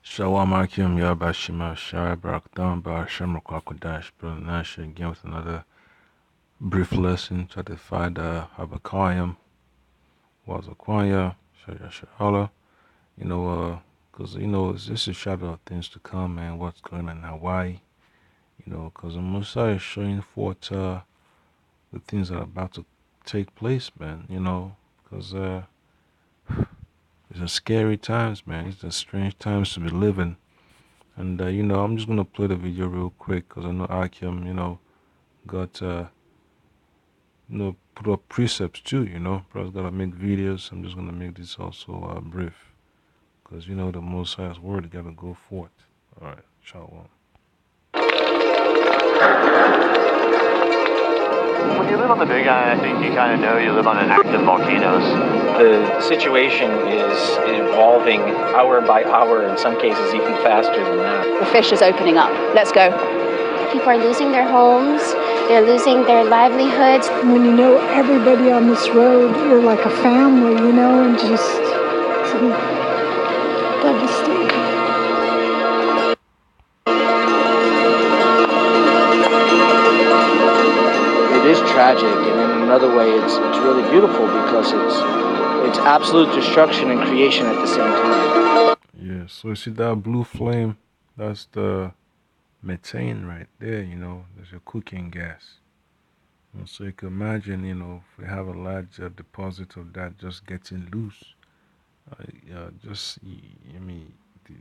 Shalom Akim Yabashima Shai Barakdam Bar Shamar Kwakwadash Nash again with another brief lesson to defy the Habakkayim was Akwanya Shaya Shahala. Because it's just a shadow of things to come, man. What's going on in Hawaii? Because the Messiah is showing forth the things that are about to take place, man. Because it's a scary times, man. It's a strange times to be living. And, I'm just going to play the video real quick because I know Akim, got, put up precepts too, Bro's got to make videos. I'm just going to make this also brief because, the Most High's word got to go forth. All right, shalom. When you live on the Big Island, I think you kind of know you live on an active volcanoes. The situation is evolving hour by hour, in some cases even faster than that. The fish is opening up. Let's go. People are losing their homes. They're losing their livelihoods. When you know everybody on this road, you're like a family, and just devastating. It is tragic, and in another way, it's really beautiful because it's absolute destruction and creation at the same time. Yeah, so you see that blue flame? That's the methane right there, there's a cooking gas. So you can imagine, if we have a large deposit of that just getting loose,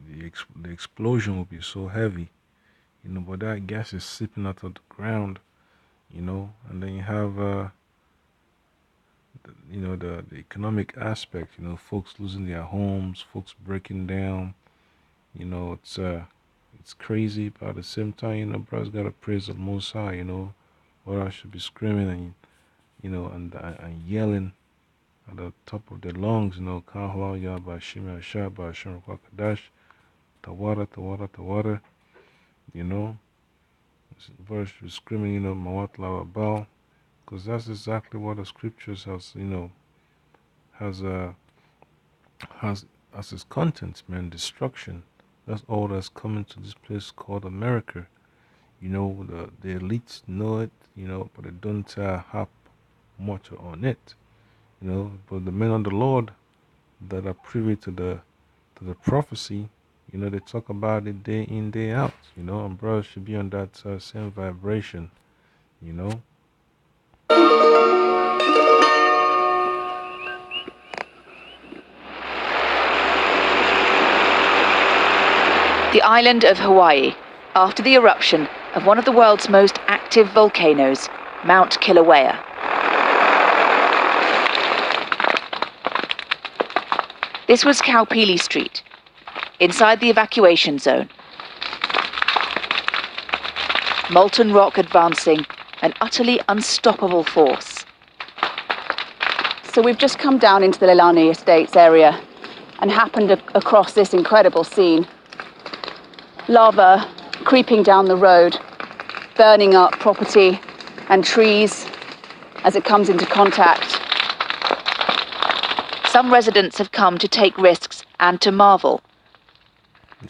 the explosion will be so heavy, but that gas is seeping out of the ground, and then you have, the economic aspect, folks losing their homes, folks breaking down, it's crazy, but at the same time, bro's gotta praise the Most High, or I should be screaming and yelling at the top of their lungs, Kahla Yaba Shima Shaba Shima Kwakadash, Tawara, Tawara, Tawara, verse was screaming, Mawat Lawa Baal, because that's exactly what the scriptures has as its contents, man, destruction. That's all that's coming to this place called America. The elites know it, but they don't have much on it. But the men of the Lord that are privy to the prophecy, they talk about it day in, day out, and brothers should be on that same vibration, The island of Hawaii, after the eruption of one of the world's most active volcanoes, Mount Kilauea. This was Kaupili Street, inside the evacuation zone. Molten rock advancing, an utterly unstoppable force. So we've just come down into the Leilani Estates area and happened across this incredible scene. Lava creeping down the road, burning up property and trees as it comes into contact. Some residents have come to take risks and to marvel.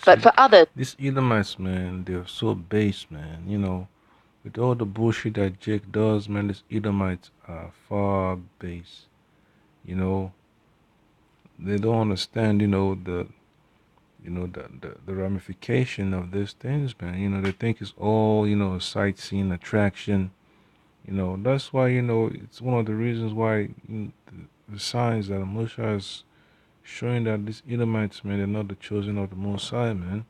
But for others, these Edomites, man, they're so base, man. With all the bullshit that Jake does, man, these Edomites are far base. They don't understand, the ramification of these things, man. They think it's all, a sightseeing attraction. That's why, it's one of the reasons why the signs that Moshe is showing that these Edomites, man, they're not the chosen of the Most High, man.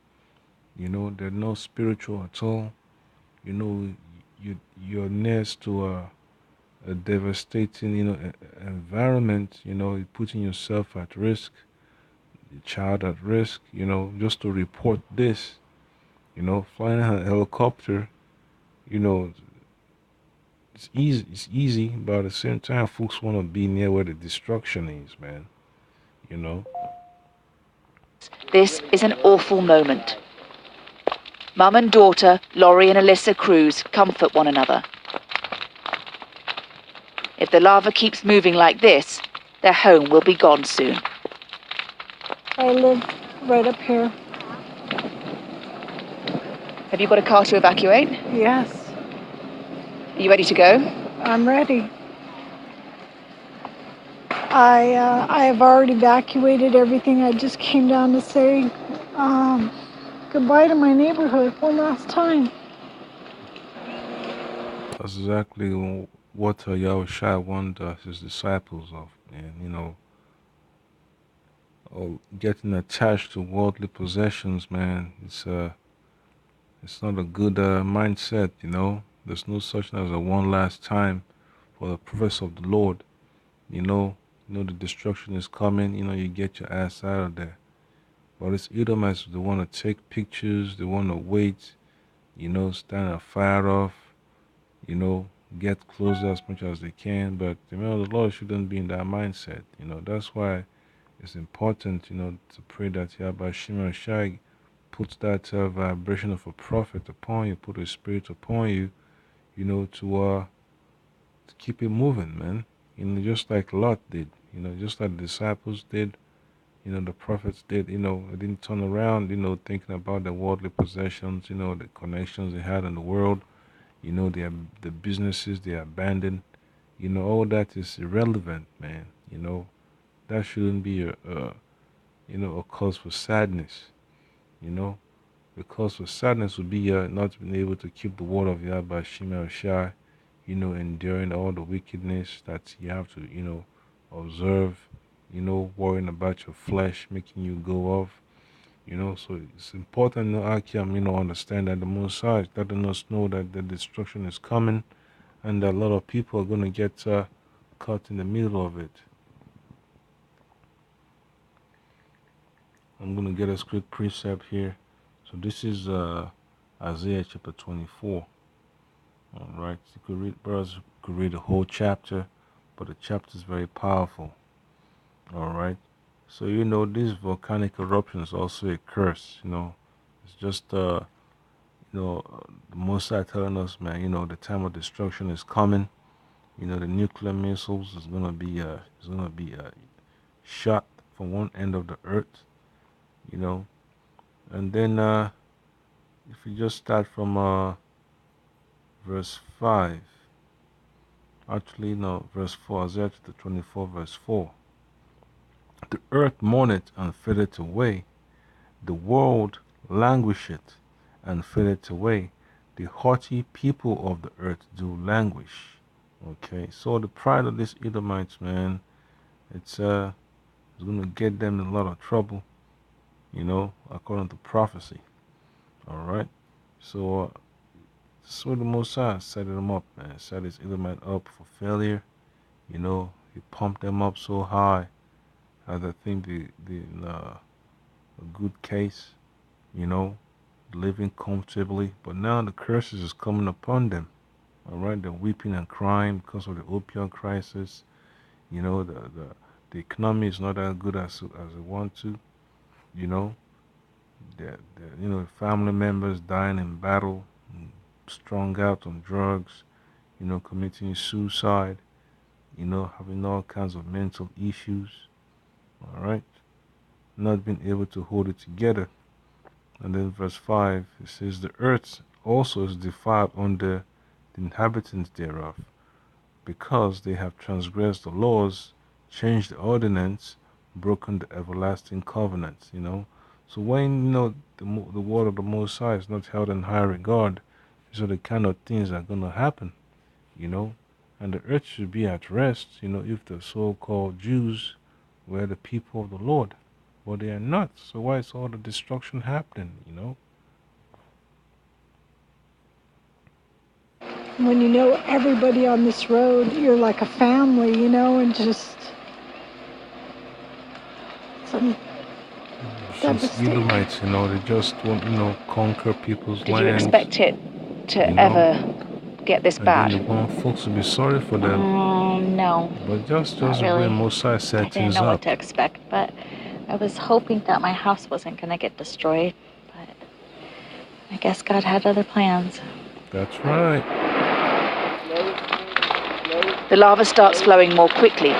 They're not spiritual at all. You're next to a devastating, environment. You're putting yourself at risk, your child at risk. Just to report this. Flying a helicopter. It's easy, but at the same time, folks want to be near where the destruction is, man. this is an awful moment. Mum and daughter, Laurie and Alyssa Cruz, comfort one another. If the lava keeps moving like this, their home will be gone soon. I live right up here. Have you got a car to evacuate? Yes, Are you ready to go? I'm ready. I have already evacuated everything. I just came down to say goodbye to my neighborhood one last time. That's exactly what Yahushua warned his disciples of, and getting attached to worldly possessions, man. It's not a good mindset. There's no such thing as a one last time for the prophets of the Lord. The destruction is coming. You get your ass out of there. But it's Edomites, they want to take pictures. They want to wait. Stand a fire off. Get closer as much as they can. But the Lord shouldn't be in that mindset. That's why it's important, to pray that Yahweh Shema Shai puts that vibration of a prophet upon you, put a spirit upon you, to keep it moving, man. Just like Lot did, just like the disciples did, the prophets did, they didn't turn around, thinking about the worldly possessions, the connections they had in the world, the businesses they abandoned, all that is irrelevant, man. That shouldn't be a cause for sadness, you know. The cause for sadness would be not being able to keep the word of Yahweh Shema Shai, enduring all the wickedness that you have to, observe, worrying about your flesh, making you go off, So it's important, Akim, understand that the Mosai is letting us know that the destruction is coming and that a lot of people are going to get caught in the middle of it. I'm going to get a quick precept here. So this is Isaiah chapter 24. All right, you could read, brothers could read the whole chapter, but the chapter is very powerful. All right, so this volcanic eruption is also a curse. It's just the Most High telling us, man. The time of destruction is coming. The nuclear missiles is gonna be shot from one end of the earth. And then if you just start from verse 5, actually no, verse 4, Isaiah chapter 24, verse 4. The earth mourneth and fadeth away, the world languisheth and fadeth away, the haughty people of the earth do languish. Okay, so the pride of these Edomites, man, it's gonna get them in a lot of trouble, according to prophecy. All right, so so the Mosai set them up, man. Set his Edomite up for failure. He pumped them up so high as I think the a good case, living comfortably. But now the curses is coming upon them. All right, they're weeping and crying because of the opioid crisis. The economy is not as good as it want to. Family members dying in battle, strung out on drugs, committing suicide, having all kinds of mental issues, all right, not being able to hold it together. And then verse 5, it says, the earth also is defiled under the inhabitants thereof, because they have transgressed the laws, changed the ordinance, broken the everlasting covenants, So when, the word of the Most High is not held in high regard, these are the kind of things that are going to happen, And the earth should be at rest, if the so-called Jews were the people of the Lord. But they are not. So why is all the destruction happening, When you know everybody on this road, you're like a family, and just some These devastating. Edomites, they just want, conquer people's Did you lands. expect it to ever get this And bad? then they want folks to be sorry for them. No, But just not the way really. Mosai I set didn't things know what up. to expect, but I was hoping that my house wasn't going to get destroyed. But I guess God had other plans. That's right. The lava starts flowing more quickly.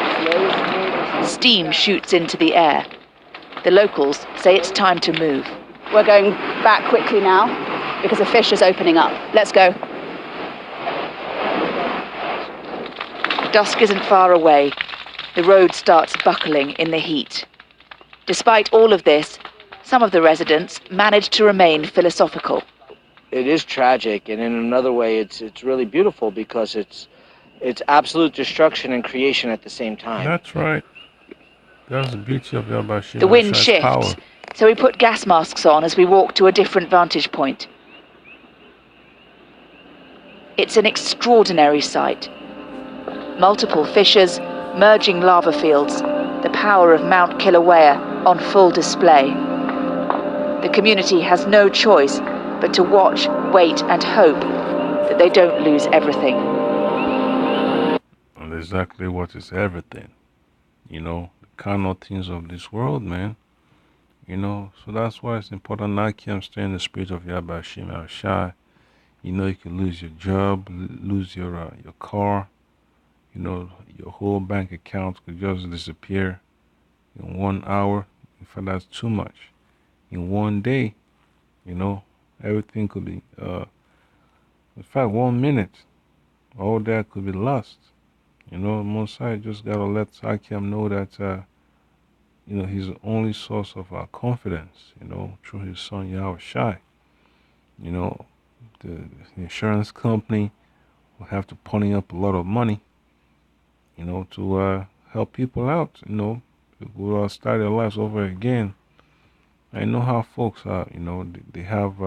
Steam shoots into the air. The locals say it's time to move. We're going back quickly now. because a fissure's opening up. Let's go. Dusk isn't far away. The road starts buckling in the heat. Despite all of this, some of the residents manage to remain philosophical. It is tragic, and in another way, it's really beautiful because it's absolute destruction and creation at the same time. That's right. That's the beauty of Yahweh Shai The wind Shai's shifts, power. so we put gas masks on as we walk to a different vantage point. It's an extraordinary sight. Multiple fissures, merging lava fields, the power of Mount Kilauea on full display. The community has no choice but to watch, wait, and hope that they don't lose everything. And exactly what is everything. You know, the carnal things of this world, man. You know, so that's why it's important not to stay in the spirit of Yahweh Shai. You know, you can lose your job, lose your car. You know, your whole bank account could just disappear in 1 hour. In fact, that's too much. In 1 day, you know, everything could be, in fact, 1 minute, all that could be lost. You know, Mosai just gotta let Akim know that, you know, he's the only source of our confidence, you know, through his son Yahweh Shai. You know, the insurance company will have to pony up a lot of money, you know, to help people out, you know, who start their lives over again. I know how folks are, you know, they have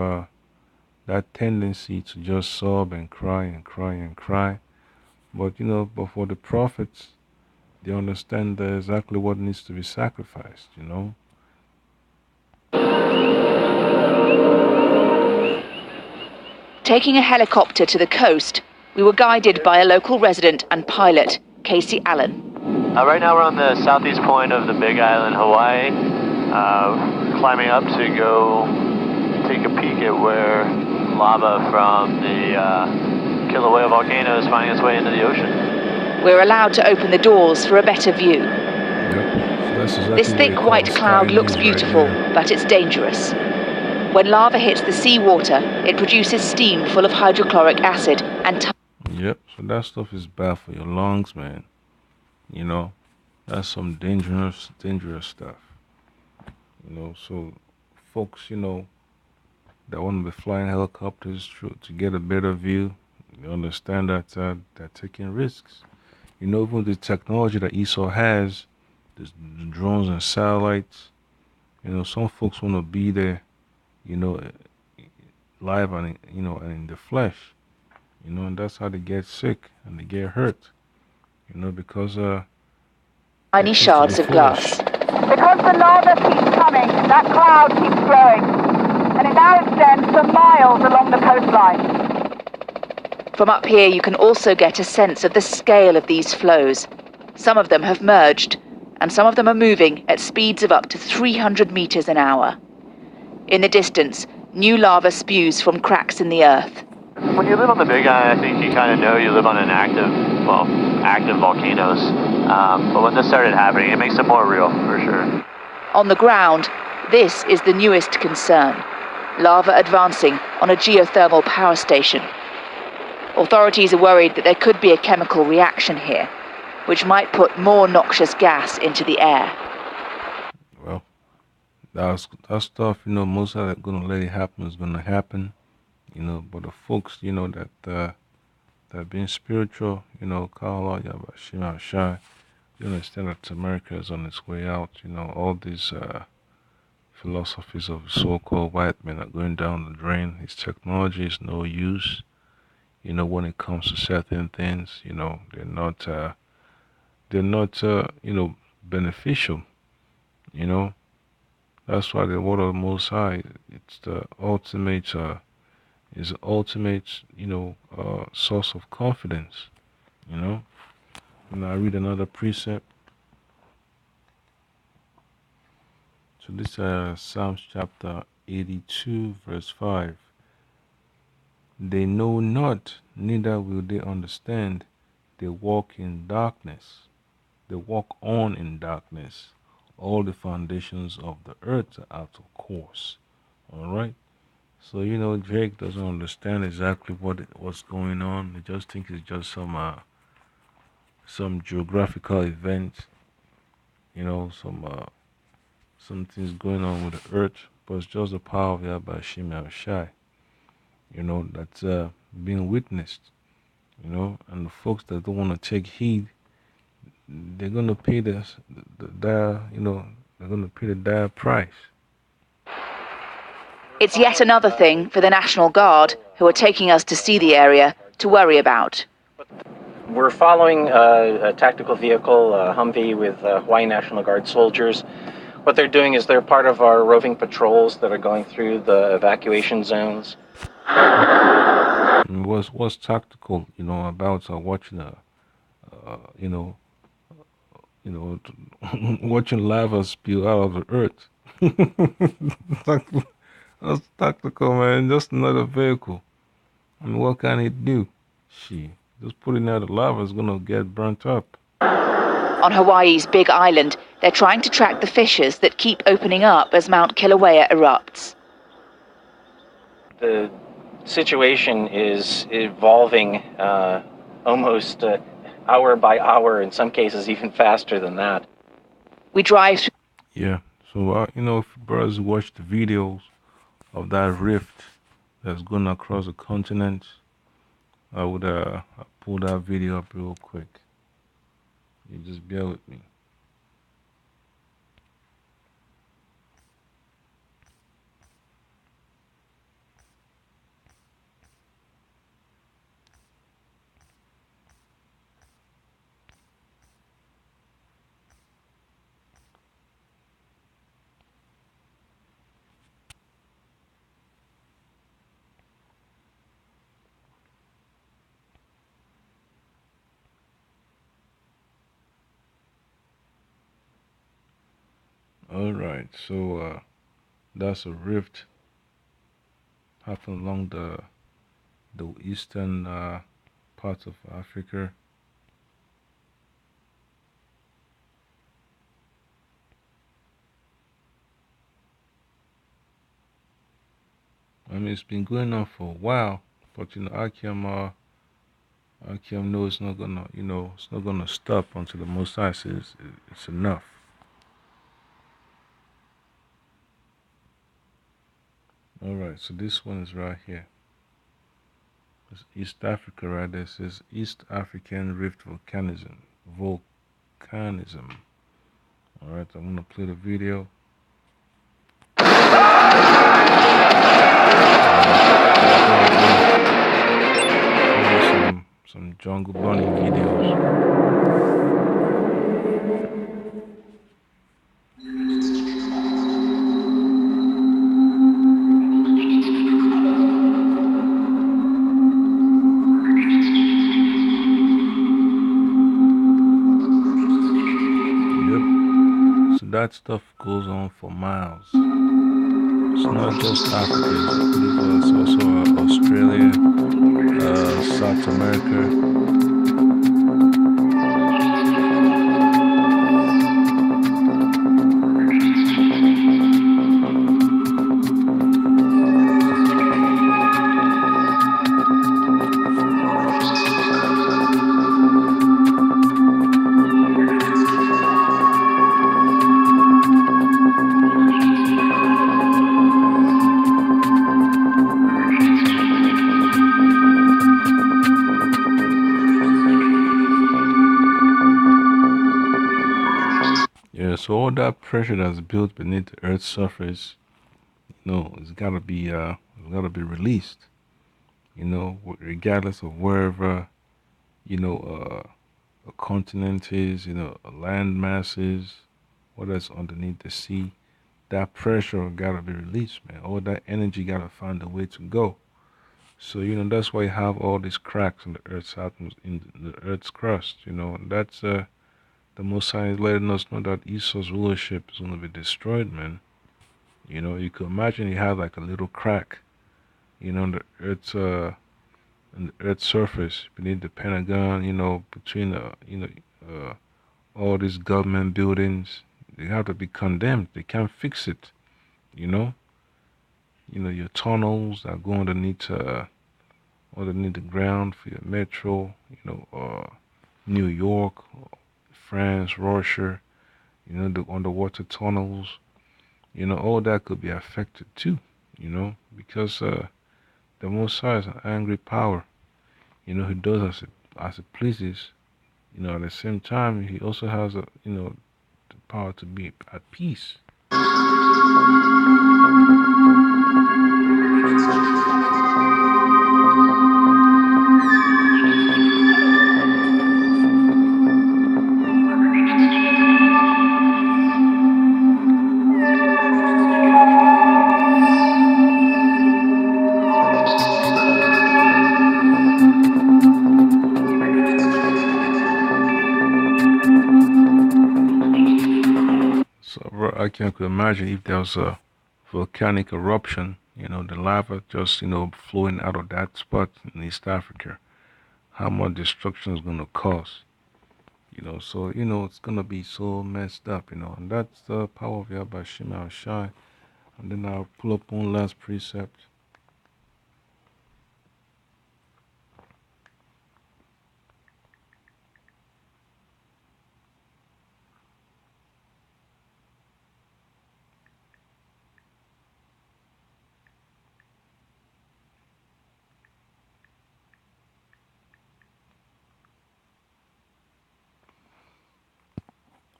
that tendency to just sob and cry and cry and cry. But, you know, but for the prophets, they understand exactly what needs to be sacrificed, you know. Taking a helicopter to the coast, we were guided by a local resident and pilot, Casey Allen. Right now we're on the southeast point of the Big Island, Hawaii. Climbing up to go take a peek at where lava from the Kilauea volcano is finding its way into the ocean. We're allowed to open the doors for a better view. Yep. So that's exactly This what they thick call white sky cloud looks news right beautiful, there. but it's dangerous. When lava hits the seawater, it produces steam full of hydrochloric acid and Yep. So that stuff is bad for your lungs, man. You know, that's some dangerous stuff. You know, so folks, you know, that want to be flying helicopters to get a better view, they understand that they're taking risks. You know, even the technology that Esau has, the drones and satellites, you know, some folks want to be there, you know, live and, you know, and in the flesh, you know, and that's how they get sick and they get hurt, you know, because tiny it's shards the of glass. Because the lava keeps coming, that cloud keeps growing, and it now extends for miles along the coastline. From up here, you can also get a sense of the scale of these flows. Some of them have merged, and some of them are moving at speeds of up to 300 meters an hour. In the distance, new lava spews from cracks in the earth. When you live on the Big Island, I think you kind of know you live on an active volcanoes. But when this started happening, it makes it more real, for sure. On the ground, this is the newest concern: lava advancing on a geothermal power station. Authorities are worried that there could be a chemical reaction here, which might put more noxious gas into the air. well, that stuff, you know, most of that gonna let it happen is gonna happen, you know. But the folks, you know, that being spiritual, you know, call out Yahweh Shai Shai, you understand that America is on its way out. You know, all these philosophies of so-called white men are going down the drain. His technology is no use. You know, when it comes to certain things, you know, they're not, you know, beneficial. You know, that's why the word of the Most High, it's the ultimate, you know, source of confidence. You know, and I read another precept. So this Psalms chapter 82, verse 5. They know not, neither will they understand. They walk in darkness. They walk on in darkness. All the foundations of the earth are out of course. All right. So Drake doesn't understand exactly what's going on. He just thinks it's just some geographical event, some things going on with the earth, but it's just the power of Yahweh Shimei Shai, that's being witnessed, and the folks that don't want to take heed, they're gonna pay the dire, they're gonna pay the dire price. It's yet another thing for the National Guard, who are taking us to see the area, to worry about. We're following a tactical vehicle, a Humvee, with Hawaii National Guard soldiers. What they're doing is they're part of our roving patrols that are going through the evacuation zones. And what's tactical, about watching watching lava spill out of the earth. That's tactical, man. Just another vehicle. I mean, what can it do? Just putting out the lava is gonna get burnt up. On Hawaii's Big Island, they're trying to track the fissures that keep opening up as Mount Kilauea erupts. The situation is evolving almost hour by hour, in some cases even faster than that. We drive through. Yeah, so if brothers watch the videos of that rift that's going across the continent, I would pull that video up real quick. You just bear with me. All right, so that's a rift happening along the eastern parts of Africa. I mean, it's been going on for a while, but Akim knows it's not gonna, it's not gonna stop until the Most High says it's enough. All right, so this one is right here. It's East Africa right there. It says East African Rift Volcanism. All right, I'm gonna play the video. Some jungle bunny videos. That stuff goes on for miles. It's not just Africa, it's also Australia, South America. So all that pressure that's built beneath the Earth's surface, it's gotta be released. Regardless of wherever a continent is, a land mass is, what is underneath the sea, that pressure gotta be released, man. All that energy gotta find a way to go. So that's why you have all these cracks in the Earth's in the Earth's crust. That's the Most High is letting us know that Esau's rulership is going to be destroyed, man. You could imagine he had like a little crack, in the Earth's surface beneath the Pentagon, between all these government buildings. They have to be condemned. They can't fix it, your tunnels that go underneath the ground for your metro, New York, France, Russia, the underwater tunnels, all that could be affected too, because the Most High is an angry power, he does as it pleases, at the same time, he also has the power to be at peace. So, bro, I can could imagine if there was a volcanic eruption, the lava just, flowing out of that spot in East Africa, how much destruction is going to cause, So, it's going to be so messed up, and that's the power of Yahweh Shema Shai. And then I'll pull up one last precept.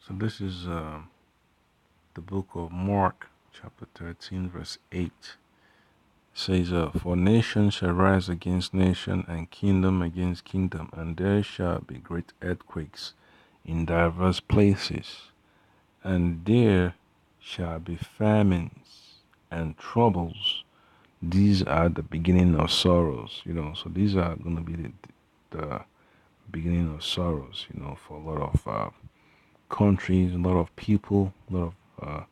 So this is the book of Mark, chapter 13, verse 8. It says, For nation shall rise against nation, and kingdom against kingdom, and there shall be great earthquakes in diverse places, and there shall be famines and troubles. These are the beginning of sorrows, So these are going to be the beginning of sorrows, for a lot of countries, a lot of people, a lot of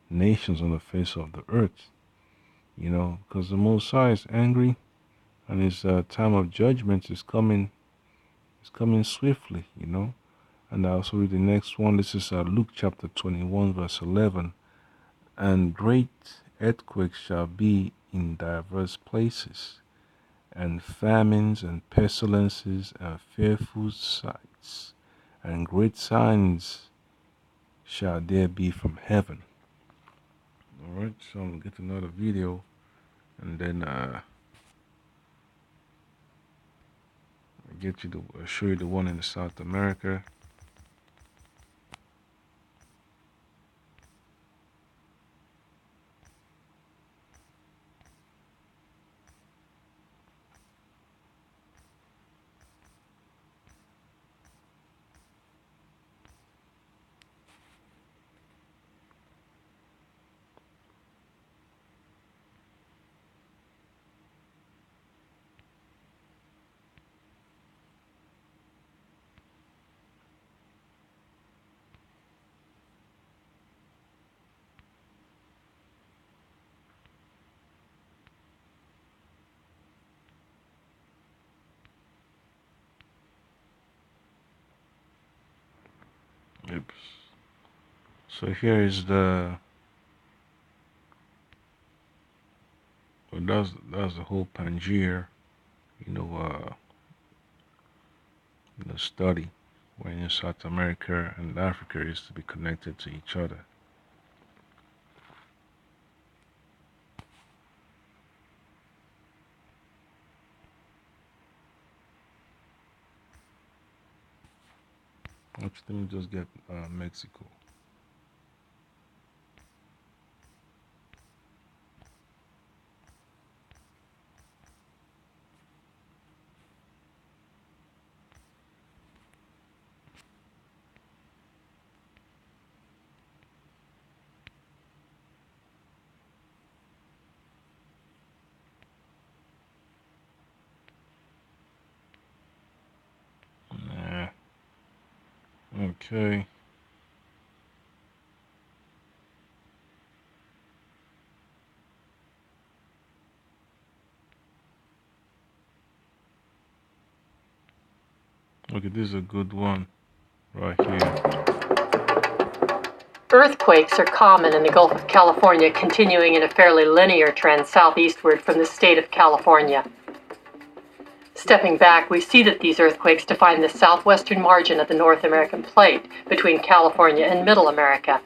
nations on the face of the earth, because the Most High is angry, and his time of judgment is coming swiftly, And I also read the next one. This is Luke chapter 21, verse 11. And great earthquakes shall be in diverse places, and famines and pestilences and fearful sights, and great signs shall there be from heaven. Alright, so I'm gonna get another video, and then show you the one in South America. Oops. So here is that's the whole Pangaea, study when South America and Africa is to be connected to each other. Let me just get Mexico. Nah. Okay. Okay, this is a good one right here. Earthquakes are common in the Gulf of California, continuing in a fairly linear trend southeastward from the state of California. Stepping back, we see that these earthquakes define the southwestern margin of the North American plate between California and Middle America.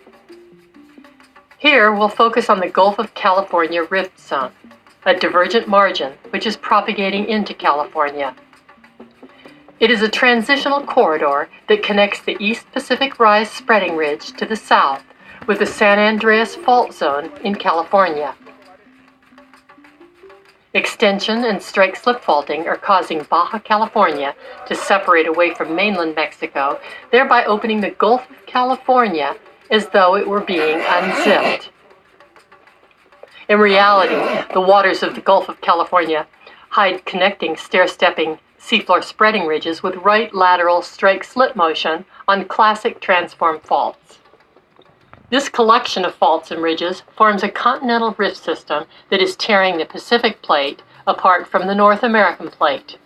Here, we'll focus on the Gulf of California rift zone, a divergent margin which is propagating into California. It is a transitional corridor that connects the East Pacific Rise spreading ridge to the south with the San Andreas Fault Zone in California. Extension and strike-slip faulting are causing Baja California to separate away from mainland Mexico, thereby opening the Gulf of California as though it were being unzipped. In reality, the waters of the Gulf of California hide connecting stair-stepping seafloor spreading ridges with right lateral strike-slip motion on classic transform faults. This collection of faults and ridges forms a continental rift system that is tearing the Pacific plate apart from the North American plate.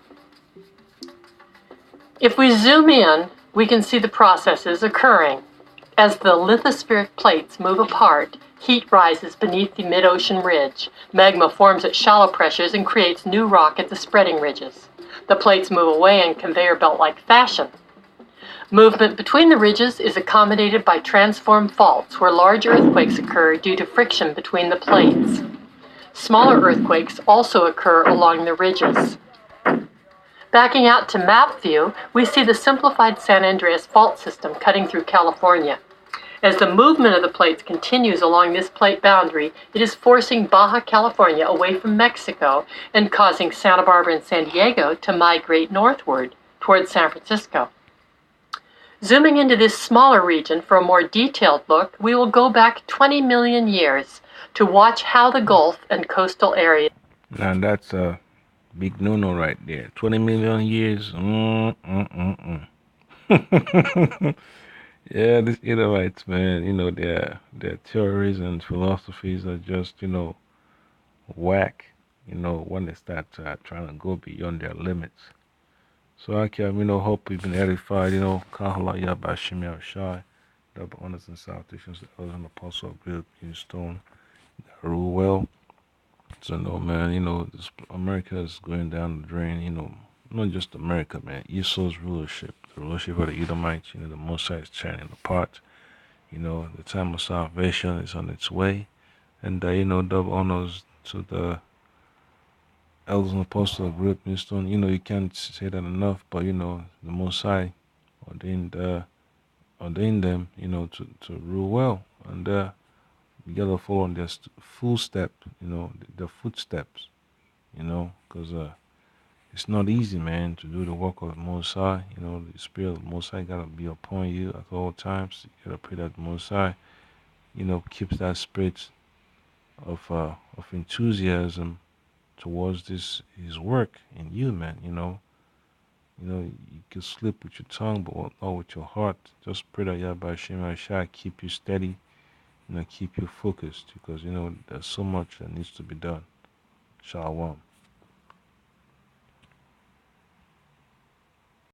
If we zoom in, we can see the processes occurring. As the lithospheric plates move apart, heat rises beneath the mid-ocean ridge. Magma forms at shallow pressures and creates new rock at the spreading ridges. The plates move away in conveyor belt-like fashion. Movement between the ridges is accommodated by transform faults where large earthquakes occur due to friction between the plates. Smaller earthquakes also occur along the ridges. Backing out to map view, we see the simplified San Andreas fault system cutting through California. As the movement of the plates continues along this plate boundary, it is forcing Baja California away from Mexico and causing Santa Barbara and San Diego to migrate northward towards San Francisco. Zooming into this smaller region for a more detailed look, we will go back 20 million years to watch how the Gulf and coastal areas. Now that's a big no-no right there. 20 million years. Yeah, these Edomites, man, their theories and philosophies are just, whack, when they start trying to go beyond their limits. So I can, hope we've been edified, Kahala Yabashim Shai, double honors and salutations to elders and apostle of Bill Stone, rule well. So no, man, America is going down the drain, not just America, man. Esau's rulership, the rulership of the Edomites, the Mosai is tearing apart. The time of salvation is on its way. And, double honors to the elders and apostles of Great Millstone. You can't say that enough, but, the Mosai ordained them, to rule well. And you gotta follow on their full step, their footsteps, because it's not easy, man, to do the work of the Most High. The Spirit of the Most High gotta be upon you at all times. You gotta pray that the Most High, keeps that spirit of enthusiasm towards his work in you, man. You can slip with your tongue, but not with your heart. Just pray that Yahweh Shem Shai keep you steady, keep you focused, because there's so much that needs to be done. Shalom.